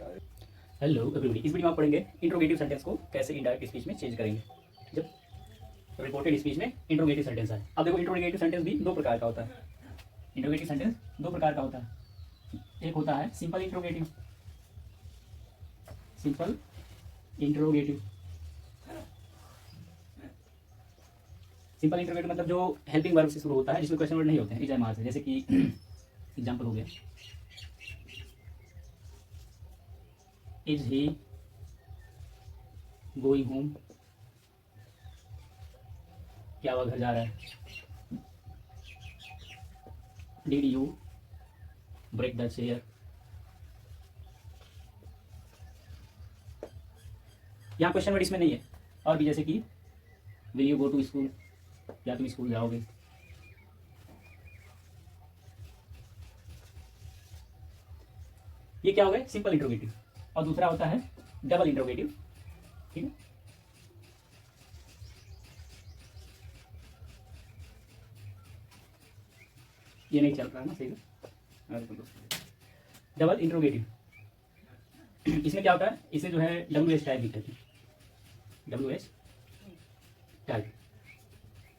Hello everybody, इस video में आप पढ़ेंगे इंट्रोगेटिव सेंटेंस को कैसे इनडायरेक्ट स्पीच में चेंज करेंगे जब रिपोर्टेड स्पीच में इंट्रोगेटिव सेंटेंस है। अब देखो, इंट्रोगेटिव सेंटेंस भी दो प्रकार का होता है। इंट्रोगेटिव सेंटेंस दो प्रकार का होता है। एक होता है simple interrogative. Simple interrogative, simple interrogative मतलब जो हेल्पिंग वर्ब से शुरू होता है, जिसमें क्वेश्चन वर्ड नहीं होते हैं, इज एम आर से। जैसे कि एग्जाम्पल हो गया, इज ही गोइंग होम, क्या वह घर जा रहा है। Did you break the chair, यहाँ क्वेश्चन वर्ड इसमें नहीं है। और भी जैसे कि will you go to school, क्या तुम स्कूल जाओगे। ये क्या हो गया, सिंपल इंट्रोगेटिव। और दूसरा होता है डबल इंट्रोगेटिव। ठीक है, ये नहीं चल रहा है ना सही से। डबल इंट्रोगेटिव, इसमें क्या होता है, इसे जो है WH टाइप भी कहते हैं। WH टाइप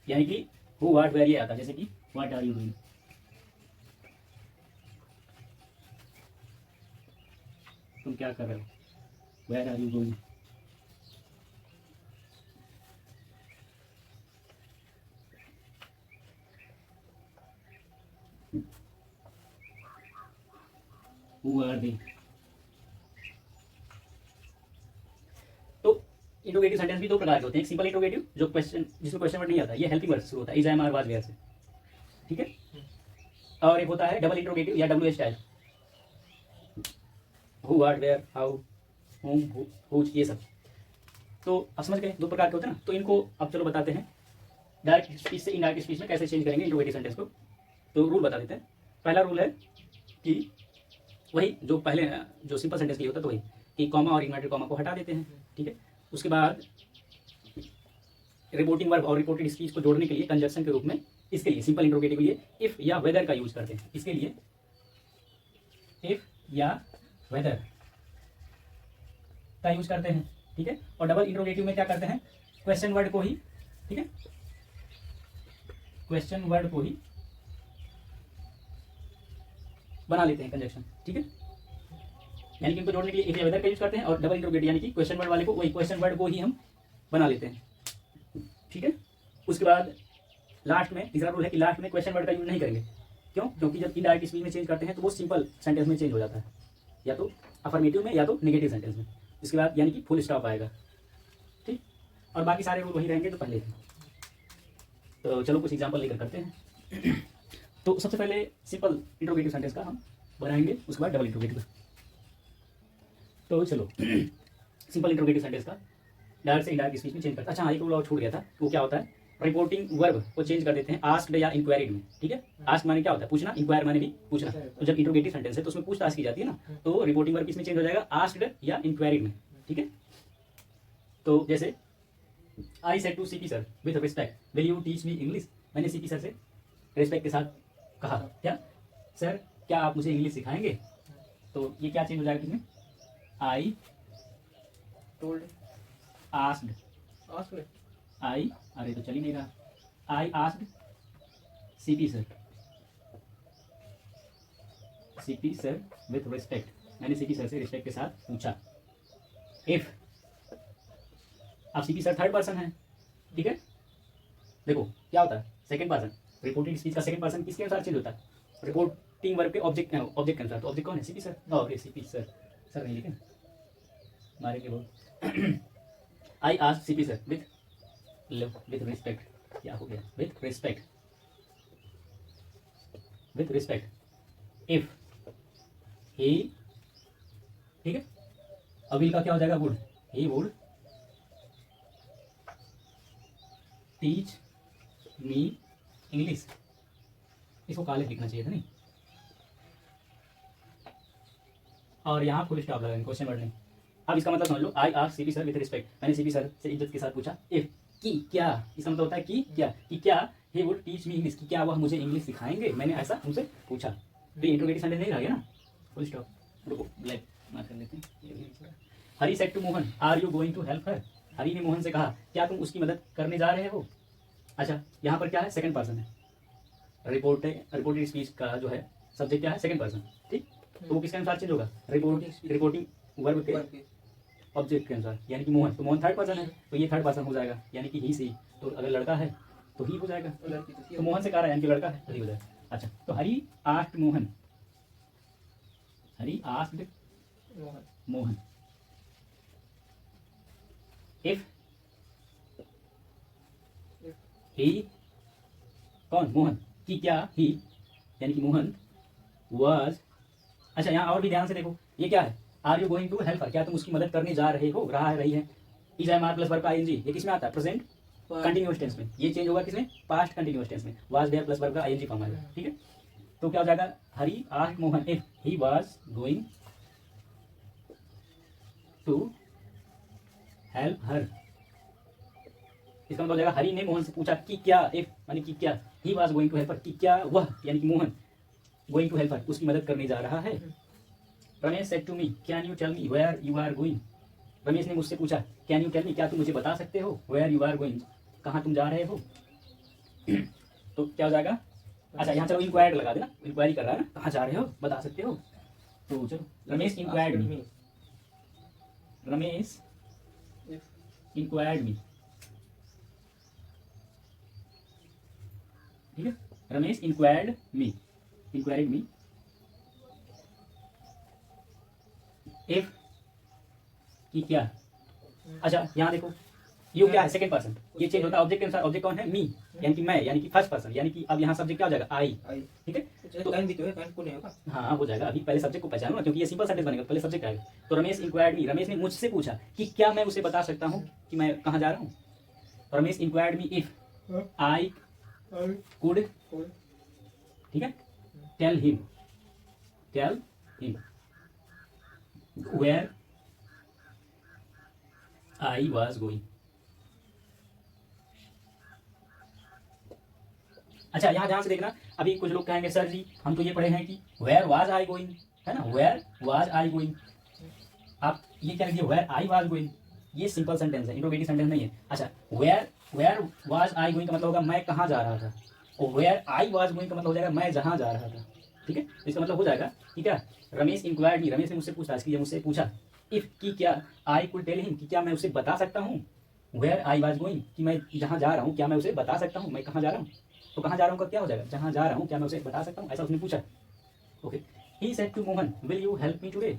यानी कि हु व्हाट वेयर ये आता है। जैसे कि व्हाट आर यू डूइंग, तुम क्या कर रहे हो। Where are you going, who are they. तो इंट्रोगेटिव सेंटेंस भी दो प्रकार के होते हैं। एक सिंपल इंट्रोगेटिव जो क्वेश्चन, जिसमें क्वेश्चन वर्ड नहीं आता, ये हेल्पिंग वर्ड से शुरू होता है, is am are was were से। ठीक है, और एक होता है डबल इंट्रोगेटिव या WH type, who what where how whom whose, ये सब। तो आप समझ गए दो प्रकार के होते हैं ना। तो इनको अब चलो बताते हैं डायरेक्ट स्पीच से इनडायरेक्ट स्पीच में कैसे चेंज करेंगे इंट्रोगेटिव सेंटेंस को। तो रूल बता देते हैं। पहला रूल है कि वही जो पहले जो सिंपल सेंटेंस के लिए होता है, तो वही कि कॉमा और इन्वर्टेड कॉमा को हटा देते हैं। ठीक है, उसके बाद रिपोर्टिंग वर्ब और रिपोर्टेड स्पीच को जोड़ने के लिए कंजक्शन के रूप में, इसके लिए सिंपल इंट्रोगेटिव के लिए इफ या वेदर का यूज करते हैं। इसके लिए इफ या वेदर का यूज करते हैं। ठीक है, और डबल इंट्रोगेटिव में क्या करते हैं, क्वेश्चन वर्ड को ही, ठीक है, क्वेश्चन वर्ड को ही बना लेते हैं कंजक्शन। ठीक है, यानी कि इनको जोड़ने के लिए इफ या वेदर का यूज करते हैं, और डबल इंट्रोगेटिव यानी कि क्वेश्चन वर्ड वाले को, वही क्वेश्चन वर्ड को ही हम बना लेते हैं। ठीक है, उसके बाद लास्ट में तीसरा रूल है कि लास्ट में क्वेश्चन वर्ड का यूज नहीं करेंगे। क्यों? क्योंकि जब इनडायरेक्ट स्पीच में चेंज करते हैं तो वो सिंपल सेंटेंस में चेंज हो जाता है, या तो अफर्मेटिव में या तो नेगेटिव सेंटेंस में। इसके बाद यानी कि फुल स्टॉप आएगा। ठीक, और बाकी सारे रूल वही रहेंगे जो पहले थे। तो चलो कुछ एग्जांपल लेकर करते हैं। तो सबसे पहले सिंपल इंट्रोगेटिव सेंटेंस का हम बनाएंगे, उसके बाद डबल इंट्रोगेटिव। तो चलो सिंपल इंट्रोगेटिव सेंटेंस का डायरेक्ट से इनडायरेक्ट स्पीच में चेंज करते हैं। अच्छा हाँ, एक रूल और छूट गया था, वो क्या होता है, रिपोर्टिंग वर्ब को चेंज कर देते हैं आस्क्ड या इंक्वायरीड में। ठीक है, आस्क माने क्या होता है, पूछना, इंक्वायर माने भी पूछना। तो जब इंट्रोगेटिव सेंटेंस है तो उसमें पूछताछ की जाती है ना, तो रिपोर्टिंग वर्ब किसमें चेंज हो जाएगा, आस्क्ड या इंक्वायरीड में। ठीक है, तो जैसे I said to CP sir with respect will you teach me English, मैंने सीपी सर से रिस्पेक्ट के साथ कहा, क्या सर क्या आप मुझे इंग्लिश सिखाएंगे। तो ये क्या चेंज हो जाएगा किसमें, I told asked, asked I, अरे तो चल ही नहीं रहा, आई asked CP sir, CP sir with respect, मैंने सीपी सर से रिस्पेक्ट के साथ पूछा। इफ, अब सीपी सर थर्ड पर्सन है। ठीक है, देखो क्या होता है, सेकंड पर्सन, रिपोर्टिंग स्पीच का सेकंड पर्सन किसके अनुसार चेंज होता है, रिपोर्टिंग वर्ब के ऑब्जेक्ट के अनुसार। तो ऑब्जेक्ट कौन है, CP sir. Okay, CP sir, sir नहीं लिखे मारेंगे बहुत। I asked CP sir with respect, क्या हो गया, with respect, with respect if he, ठीक है, अभी का क्या हो जाएगा, would, he would teach me English. इसको कॉलेज लिखना चाहिए था नहीं, और यहाँ फुल स्टॉप लगाएंगे, क्वेश्चन वर्ड नहीं। अब इसका मतलब समझ लो, I asked CP sir with respect, मैंने सीपी सर से इज्जत के साथ पूछा। इफ, कि क्या, इसका मतलब होता है कि क्या, कि क्या ही वुड टीच मी इंग्लिश, कि क्या वह मुझे इंग्लिश सिखाएंगे, मैंने ऐसा उनसे पूछा। तो इंट्रोगेटिव सेंटेंस नहीं रह गया ना, फुल स्टॉप। रुको ब्लैक मार्क कर लेते हैं। Hari said to Mohan are you going to help her. Hari ने मोहन से कहा क्या तुम उसकी मदद करने जा रहे हो। अच्छा यहाँ पर क्या है, सेकंड पर्सन है। रिपोर्टेड स्पीच का जो है सब्जेक्ट क्या है, सेकंड पर्सन। ठीक, तो वो किसके अनुसार चेंज होगा, रिपोर्टिंग वर्ब के ऑब्जेक्ट के अनुसार, यानी कि मोहन, तो मोहन थर्ड पर्सन है तो ये थर्ड पर्सन हो जाएगा, यानी कि ही सी। तो अगर लड़का है तो ही हो जाएगा, तो मोहन से कह रहा है यानी कि लड़का है तो ही हो जाएगा। अच्छा तो Hari asked Mohan, Hari asked Mohan if he, कौन, मोहन, कि क्या ही यानी कि मोहन वाज। अच्छा यहाँ और भी ध्यान से देखो, ये क्या है, are you going to help her, क्या तुम उसकी मदद करने जा रहे हो, रहा है, रही है। Is am are plus verb का आईएनजी, ये किसमें आता है, प्रेजेंट कंटिन्यूअस टेंस में। ये चेंज होगा किसमें, पास्ट कंटिन्यूअस टेंस में, वाज देयर प्लस वर्ब का आईएनजी फॉर्म आएगा। ठीक है, तो क्या हो जाएगा, Hari asked Mohan if he was going to help her. इसका मतलब हो जाएगा हरी ने मोहन से पूछा कि क्या, इफ यानी कि क्या, he was going to help her, कि क्या वह यानी कि Mohan going to help her उसकी मदद करने जा रहा है। Ramesh said to me can you tell me where you are going. Ramesh ने मुझसे पूछा कैन यू टेल मी, क्या तुम मुझे बता सकते हो, वेयर यू आर गोइंग, कहाँ तुम जा रहे हो। तो क्या हो जाएगा, अच्छा यहाँ चलो इंक्वायर्ड लगा देना, इंक्वायरी कर रहा है ना, कहाँ जा रहे हो, बता सकते हो। तो चलो रमेश इंक्वायर्ड मी, रमेश इंक्वायर्ड मी, ठीक है, Ramesh inquired me, inquired me if, कि क्या। अच्छा यहाँ देखो यू क्या है, सेकंड पर्सन, ये चेंज होता है ऑब्जेक्ट के अनुसार। ऑब्जेक्ट कौन है, मी, यानी कि मैं, यानी कि फर्स्ट पर्सन, यानी कि अब यहाँ सब्जेक्ट क्या हो जाएगा, आई। ठीक है, तो लाइन भी तो है, लाइन को नहीं होगा। हाँ हो जाएगा, अभी पहले सब्जेक्ट को पहचानो ना, क्योंकि ये सिंपल सेंटेंस बनेगा, पहले सब्जेक्ट आएगा। तो रमेश इंक्वायर्ड मी, रमेश ने मुझसे पूछा कि क्या मैं उसे बता सकता हूँ कि मैं कहाँ जा रहा हूँ। Ramesh inquired me if I could, ठीक है, tell him where I was going. अच्छा यहाँ ध्यान से देखना, अभी कुछ लोग कहेंगे सर जी हम तो ये पढ़े हैं कि वेयर वाज आई गोइंग, है ना, वेयर वाज आई गोइंग। आप ये क्या लिखिए, वेयर आई वाज गोइंग, ये सिंपल सेंटेंस है, इंट्रोगेटिव सेंटेंस नहीं है। अच्छा वेयर वाज आई गोइंग का मतलब होगा मैं कहाँ जा रहा था, और वेयर आई वाज गोइंग का मतलब हो जाएगा मैं जहाँ जा रहा था। ठीक है, इसका मतलब हो जाएगा कि क्या, रमेश इंक्वायर्ड मी, रमेश ने मुझसे पूछा, इसलिए मुझसे पूछा, इफ की क्या, आई कुड टेल हिम कि क्या मैं उसे बता सकता हूँ, वेयर आई वाज गोइंग कि मैं जहाँ जा रहा हूँ क्या मैं उसे बता सकता हूँ, मैं कहाँ जा रहा हूँ। तो कहाँ जा रहा हूँ का क्या हो जाएगा, जहाँ जा रहा हूँ क्या मैं उसे बता सकता हूँ, ऐसा उसने पूछा। Okay, he said to Mohan will you help me today.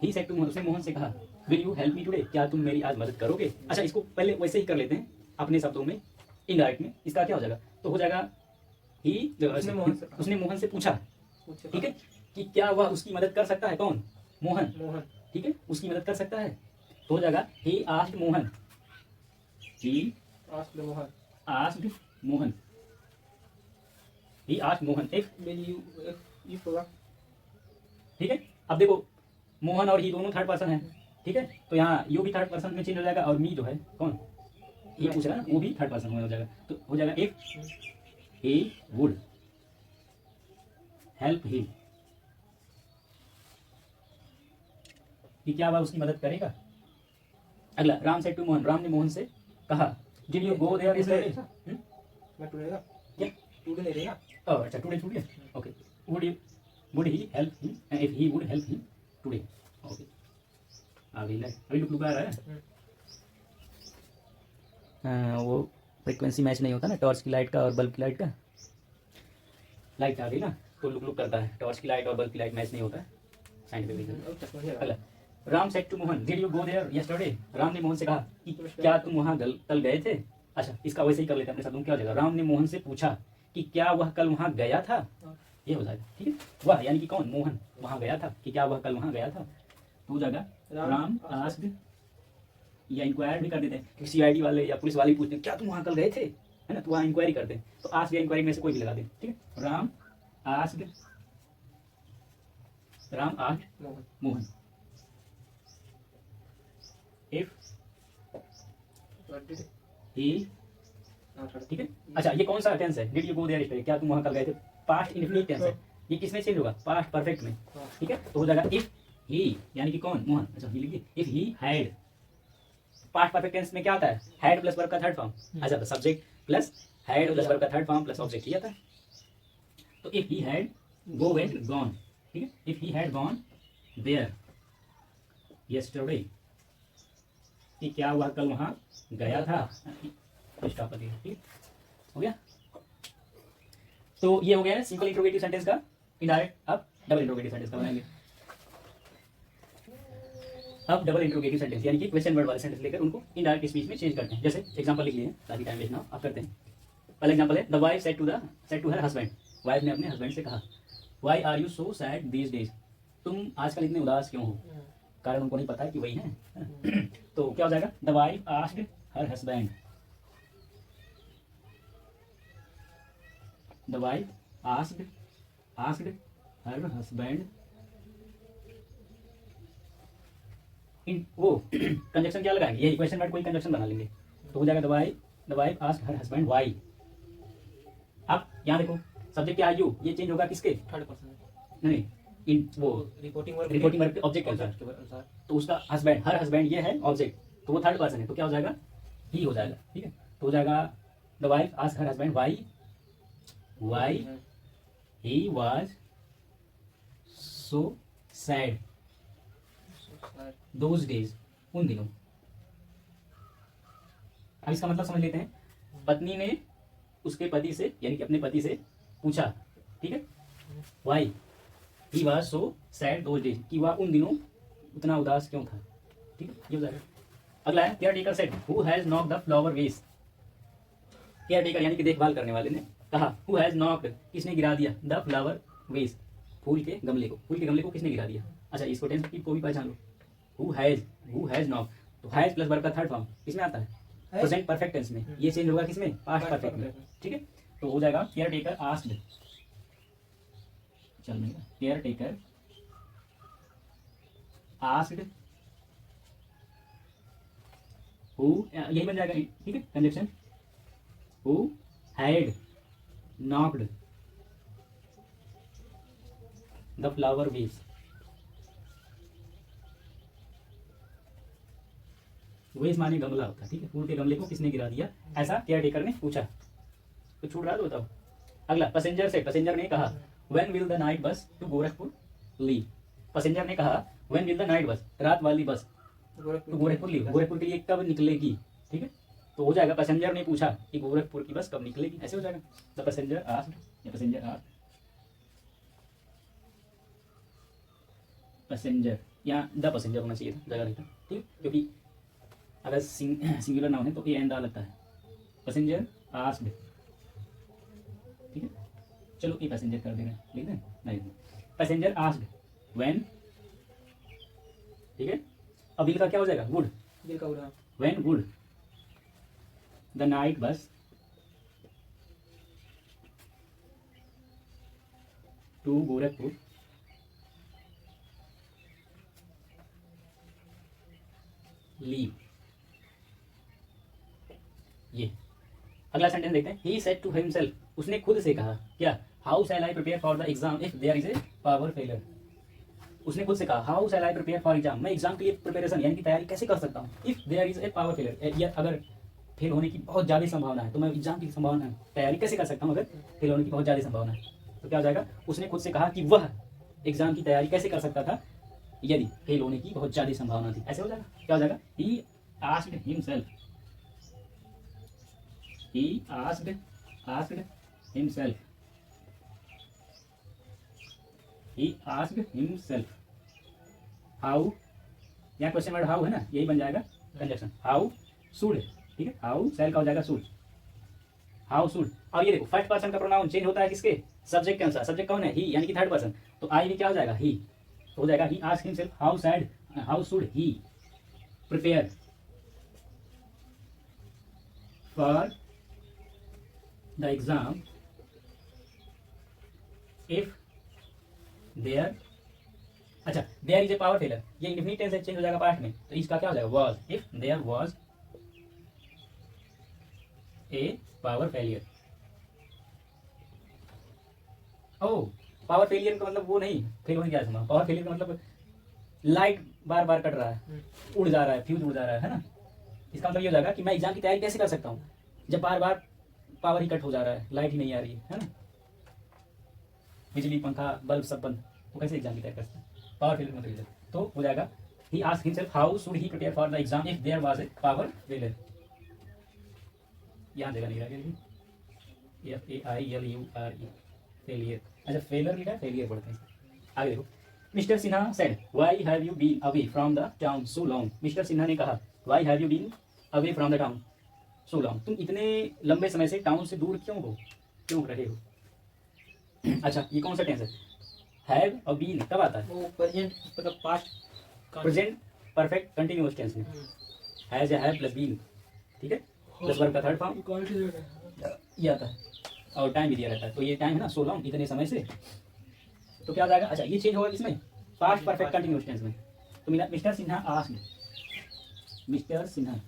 He said to Mohan, उसने मोहन से कहा will you help me today, क्या तुम मेरी आज मदद करोगे। अच्छा इसको पहले वैसे ही कर लेते हैं अपने शब्दों में, इनडायरेक्ट में, इसका क्या हो जाएगा, तो हो जाएगा ही, उसने मोहन से पूछा, ठीक है, कि क्या वह उसकी मदद कर सकता है, कौन, मोहन, ठीक है, उसकी मदद कर सकता है। तो हो जाएगा he asked Mohan, he asked Mohan, he asked Mohan if, ठीक है। अब देखो मोहन और ही दोनों थर्ड पर्सन है, ठीक है, तो यहाँ यू भी थर्ड पर्सन में चेंज हो जाएगा, और मी जो है कौन, ये पूछ रहा है ना, वो भी थर्ड पर्सन में हो जाएगा। तो हो जाएगा if he would help him, कि क्या वह उसकी मदद करेगा। अगला, राम सेड टू मोहन, राम ने मोहन से कहा did you go there yesterday. मैं टुडे का, क्या टुडे नहीं रहेगा। ओह अच्छा today, okay, would he help him if he would help him today. Okay अभी लुक आ रहा है। वो फ्रीक्वेंसी मैच नहीं होता ना टॉर्च की लाइट का और बल्ब की लाइट का, लाइट आ गई ना तो लुक करता है, टॉर्च की लाइट और बल्ब की लाइट मैच नहीं होता है साइंटिफिक रीजन। अगला, Ram said to Mohan did you go there yesterday. Ram ने मोहन से कहा कि क्या तुम वहाँ कल गए थे। अच्छा इसका वैसे ही कर लेते हैं अपने शब्दों में, क्या हो जाएगा, राम ने मोहन से पूछा कि क्या वह कल वहाँ गया था, ये हो जाएगा। ठीक है, वह यानी कि कौन, मोहन वहाँ गया था, कि क्या वह कल वहाँ गया था। तो हो जाएगा राम आस्क्ड, या इंक्वायर भी कर देते हैं, कि सीआईडी वाले या पुलिस वाले पूछते हैं क्या तुम वहाँ कल गए थे, है ना, तो वहाँ इंक्वायरी करते हैं, तो आस्क या इंक्वायरी में से कोई भी लगा दें। ठीक है, Ram asked Mohan if he, ठीक है। अच्छा ये कौन सा टेंस है, did you go there yesterday, क्या तुम वहाँ कल गए थे, पास्ट इंडेफिनिट टेंस है, ये किसमें चेंज होगा, पास्ट परफेक्ट में। ठीक है, तो हो जाएगा इफ ही यानी कि कौन, मोहन, अच्छा ही लिखिए। If he had, past perfect tense में क्या होता है, हैड प्लस वर्ब का थर्ड फॉर्म आ जाता है, subject plus had plus verb का थर्ड फॉर्म प्लस ऑब्जेक्ट ही आता है। तो if he had go went gone, ठीक है, if he had gone there yesterday, कि क्या हुआ कल वहां गया था, स्टॉप कर दिया, ठीक हो गया। तो ये हो गया सिंपल इंट्रोगेटिव सेंटेंस का इनडायरेक्ट। अब डबल इंट्रोगेटिव सेंटेंस का बनाएंगे। अब डबल इंट्रोगेटिव सेंटेंस यानी कि क्वेश्चन वर्ड वाले सेंटेंस लेकर उनको इनडायरेक्ट स्पीच में चेंज करते हैं। जैसे एग्जांपल लिख लिए हैं ताकि टाइम वेस्ट ना हो, आप करते हैं। पहला एग्जांपल है the wife said to her husband, wife ने अपने हस्बैंड से कहा why are you so sad these days, तुम आजकल इतने उदास क्यों हो, कारण उनको नहीं पता है कि वही है। तो क्या हो जाएगा, the wife asked her husband, the wife asked her husband, इन वो कंजक्शन क्या लगाएंगे, यही क्वेश्चन वर्ड कोई कंजक्शन बना लेंगे तो हो जाएगा the wife asked her husband why. अब यहाँ देखो सब्जेक्ट क्या है यू, ये चेंज होगा किसके, थर्ड पर्सन नहीं इन वो रिपोर्टिंग वर्ब ऑब्जेक्ट के अनुसार, तो उसका हस्बैंड, हर हस्बैंड ये है ऑब्जेक्ट, तो वो थर्ड पर्सन है, तो क्या हो जाएगा, ही हो जाएगा, ठीक है। तो हो जाएगा the wife asked her husband why he was so sad those days, उन दिनों। अब इसका मतलब समझ लेते हैं। पत्नी ने उसके पति से यानी कि अपने पति से पूछा, ठीक है, why he was so sad those days, कि वह उन दिनों उतना उदास क्यों था, ठीक है, ये हो जाएगा। अगला है care taker said who has knocked the flower vase, care taker यानी कि देखभाल करने वाले ने कहा हु हैज नॉक्ड, किसने गिरा दिया, द फ्लावर वेस, फूल के गमले को किसने गिरा दिया। अच्छा इसको टेंस को भी पहचान लो, हु हैज नॉक्ड, तो हैज प्लस वर्ब का थर्ड फॉर्म किसमें आता है, प्रेजेंट परफेक्ट टेंस में, ये चेंज होगा किसमें, पास्ट परफेक्ट में, ठीक है। तो हो जाएगा केयर टेकर आस्क्ड, चल मिलेगा केयर टेकर आस्क्ड हु, यही बन जाएगा, ठीक है, conjunction who had knocked the flower vase, वेस माने गमला होता है, ठीक है, फूल के गमले को किसने गिरा दिया, ऐसा केयर टेकर ने पूछा। तो छूट रहा तो बताओ। अगला पैसेंजर से, पैसेंजर ने कहा व्हेन विल द नाइट बस टू गोरखपुर लीव, पैसेंजर ने कहा व्हेन विल द नाइट बस, रात वाली बस टू गोरखपुर लीव, गोरखपुर के लिए कब निकलेगी, ठीक है। तो हो जाएगा पैसेंजर ने पूछा कि गोरखपुर की बस कब निकलेगी, ऐसे हो जाएगा द पैसेंजर आस्क्ड, या पैसेंजर आस्क्ड, पैसेंजर या द पैसेंजर होना चाहिए था, जगह नहीं था, ठीक, क्योंकि अगर सिंगुलर नाउन है तो ए एंड दा लगता है। पैसेंजर आस्क्ड, ठीक है, चलो ए पैसेंजर कर देना, लिख दें नहीं, पैसेंजर आस्क्ड व्हेन, ठीक है। अब बिल का क्या हो जाएगा, वुड, दिल का उड़ा, व्हेन वुड द नाइट बस टू गोरखपुर लीव, ये अगला सेंटेंस देखते हैं। ही सेड टू हिमसेल्फ, उसने खुद से कहा क्या, how shall I prepare for the exam if there is a power failure, उसने खुद से कहा how shall I prepare for exam, मैं एग्जाम के लिए प्रिपरेशन यानी कि तैयारी कैसे कर सकता हूँ, if there is a power failure, या अगर फेल होने की बहुत ज़्यादा संभावना है तो मैं एग्जाम की संभावना तैयारी कैसे कर सकता हूँ अगर फेल होने की बहुत ज़्यादा संभावना है। तो क्या हो जाएगा, उसने खुद से कहा कि वह एग्जाम की तैयारी कैसे कर सकता था यदि फेल होने की बहुत ज़्यादा संभावना थी, ऐसे हो जाएगा। क्या हो जाएगा, he asked himself, he asked himself how, यहाँ क्वेश्चन वर्ड हाउ है ना, यही बन जाएगा कंजक्शन, हाउ शुड, ठीक है, हाउ शैल का हो जाएगा शुड, हाउ शुड। और ये देखो फर्स्ट पर्सन का प्रोनाउन चेंज होता है किसके, सब्जेक्ट के अनुसार, सब्जेक्ट कौन है, ही यानी कि थर्ड पर्सन, तो आई भी क्या हो जाएगा, ही, तो हो जाएगा he asked himself how should he prepare for the exam if there, अच्छा there is a power failure, ये इंडेफिनिट टेंस से चेंज हो जाएगा पास्ट में, तो इसका क्या हो जाएगा was, if there was a power failure, ओ पावर फेलियर का मतलब वो नहीं फेल होने की संभावना, पावर फेलियर का मतलब लाइट बार बार कट रहा है, उड़ जा रहा है, फ्यूज उड़ जा रहा है ना। इसका मतलब ये हो जाएगा कि मैं एग्जाम की तैयारी कैसे कर सकता हूँ जब बार बार पावर ही कट हो जा रहा है, लाइट ही नहीं आ रही है ना, बिजली पंखा बल्ब सब बंद, वो कैसे एग्जाम की तैयारी कर सकते हैं? पावर फेलियर मतलब रीजन। तो हो जाएगा he asked himself how should he prepare for the exam if there was a power failure. यहाँ जगह नहीं रहा, FAILURE फेलियर। अच्छा फेलियर लिखा है, फेलियर पढ़ते हैं। आगे देखो, mister Sinha said why have you been away from the town so long. Mister Sinha ने कहा why have you been away from the town so long, तुम इतने लंबे समय से टाउन से दूर क्यों रहे हो? अच्छा ये कौन सा टेंस है? हैव और बीन कब आता है? वो प्रेजेंट मतलब past present perfect continuous tense में हैज या हैव प्लस बीन, ठीक है, प्लस वर्ब का थर्ड फॉर्म ये आता है और टाइम भी दिया रहता है। तो ये टाइम है ना सो लॉन्ग, इतने समय से, तो क्या हो जाएगा? अच्छा ये चेंज होगा किसमें? पास्ट परफेक्ट कंटिन्यूअस टेंस में। तो मिला mister Sinha asked, mister Sinha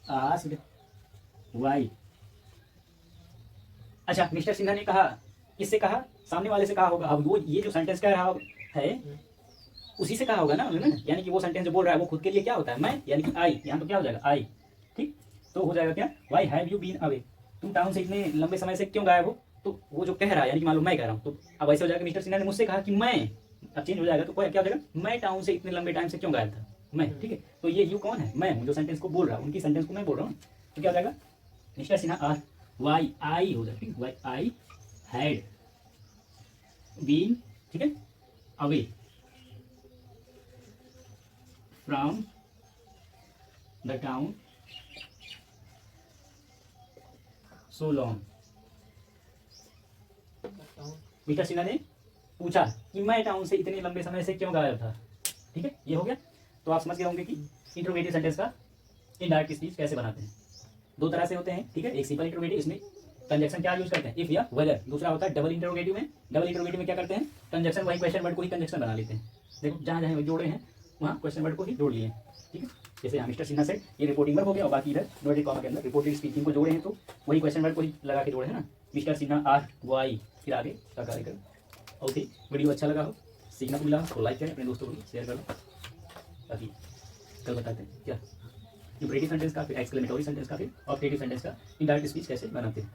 asked why. अच्छा मिस्टर सिन्हा ने कहा, किससे कहा? सामने वाले से कहा होगा। अब वो ये जो सेंटेंस कह रहा है उसी से कहा होगा ना उन्होंने, यानी कि वो सेंटेंस जो बोल रहा है वो खुद के लिए क्या होता है? मैं, यानी कि आई। यहाँ तो क्या हो जाएगा? आई, ठीक। तो हो जाएगा क्या? Why have you been away, तुम टाउन से इतने लंबे समय से क्यों गायब हो? तो वो जो कह रहा है यानी कि मालूम मैं कह रहा हूँ, तो अब ऐसे हो जाएगा मिस्टर सिन्हा ने मुझसे कहा कि मैं, अब चेंज हो जाएगा तो क्या हो जाएगा? मैं टाउन से इतने लंबे टाइम से क्यों गायब था? मैं, ठीक है। तो ये यू कौन है? मैं हूँ जो सेंटेंस को बोल रहा हूँ, उनकी सेंटेंस को मैं बोल रहा हूँ। तो क्या हो जाएगा? Mister Sinha asked why I हो जाएगा, व्हाई आई हैड बीन, ठीक है, away from the town so long. Mister Sinha ने पूछा कि मैं टाउन से इतने लंबे समय से क्यों गायब था, ठीक है, ये हो गया। तो आप समझ गए होंगे कि इंट्रोगेटिव सेंटेंस का इनडायरेक्ट स्पीच कैसे बनाते हैं। दो तरह से होते हैं, ठीक है, एक सिंपल इंट्रोगेटिव, इसमें कंजक्शन क्या यूज करते हैं? इफ या वेदर। दूसरा होता है डबल इंट्रोगेटिव में। डबल इंट्रोगेटिव में क्या करते हैं? कंजक्शन, वही क्वेश्चन वर्ड को ही कंजक्शन बना लेते हैं। देखो जहाँ जहाँ जोड़े हैं वहाँ क्वेश्चन वर्ड को ही जोड़ लिए, ठीक है। जैसे यहाँ मिस्टर सिन्हा से ये रिपोर्टिंग वर्ब हो गया और बाकी इधर इन्वर्टेड कॉमा के अंदर रिपोर्टेड स्पीकिंग को जोड़े हैं, तो वही क्वेश्चन वर्ड को ही लगा के जोड़े हैं ना। मिस्टर सिन्हा आस्क्ड व्हाई, फिर आगे का कार्य करो। ओके, वीडियो अच्छा लगा हो, सीखना को मिला तो लाइक करें, अपने दोस्तों को भी शेयर करो, ताकि कल बताते हैं क्या इंपरेटिव सेंटेंस का, फिर एक्सक्लेमेटरी सेंटेंस का, फिर ऑब्जेक्टिव सेंटेंस का इनडायरेक्ट स्पीच कैसे बनाते हैं।